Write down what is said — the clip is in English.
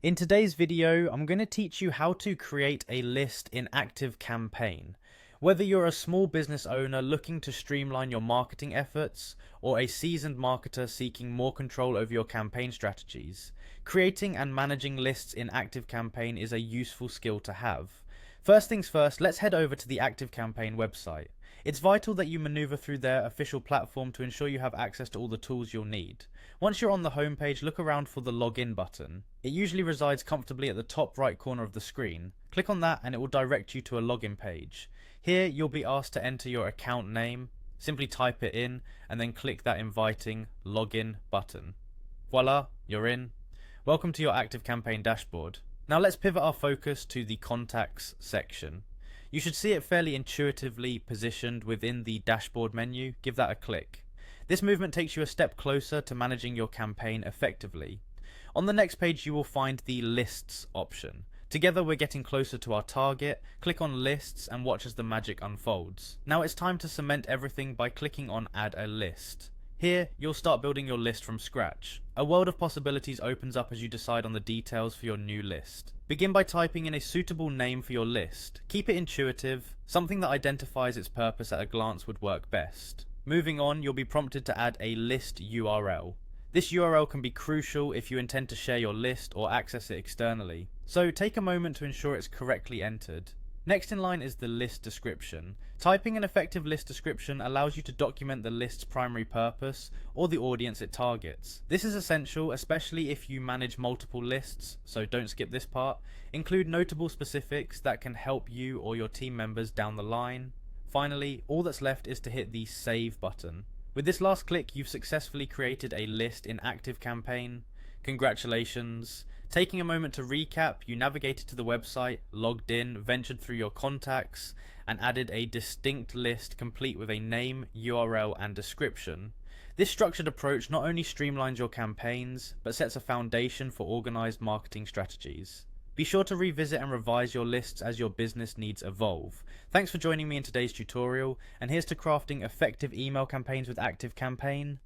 In today's video, I'm going to teach you how to create a list in Activecampaign. Whether you're a small business owner looking to streamline your marketing efforts, or a seasoned marketer seeking more control over your campaign strategies, creating and managing lists in Activecampaign is a useful skill to have. First things first, let's head over to the Activecampaign website. It's vital that you maneuver through their official platform to ensure you have access to all the tools you'll need. Once you're on the homepage, look around for the login button. It usually resides comfortably at the top right corner of the screen. Click on that and it will direct you to a login page. Here you'll be asked to enter your account name. Simply type it in and then click that inviting login button. Voila, you're in. Welcome to your Activecampaign dashboard. Now let's pivot our focus to the contacts section. You should see it fairly intuitively positioned within the dashboard menu. Give that a click. This movement takes you a step closer to managing your campaign effectively. On the next page you will find the lists option. Together we're getting closer to our target. Click on lists and watch as the magic unfolds. Now it's time to cement everything by clicking on add a list. Here, you'll start building your list from scratch. A world of possibilities opens up as you decide on the details for your new list. Begin by typing in a suitable name for your list. Keep it intuitive. Something that identifies its purpose at a glance would work best. Moving on, you'll be prompted to add a list URL. This URL can be crucial if you intend to share your list or access it externally. So take a moment to ensure it's correctly entered. Next in line is the list description. Typing an effective list description allows you to document the list's primary purpose or the audience it targets. This is essential, especially if you manage multiple lists, so don't skip this part. Include notable specifics that can help you or your team members down the line. Finally, all that's left is to hit the save button. With this last click, you've successfully created a list in Activecampaign. Congratulations. Taking a moment to recap, you navigated to the website, logged in, ventured through your contacts, and added a distinct list complete with a name, URL, and description. This structured approach not only streamlines your campaigns, but sets a foundation for organized marketing strategies. Be sure to revisit and revise your lists as your business needs evolve. Thanks for joining me in today's tutorial, and here's to crafting effective email campaigns with Activecampaign.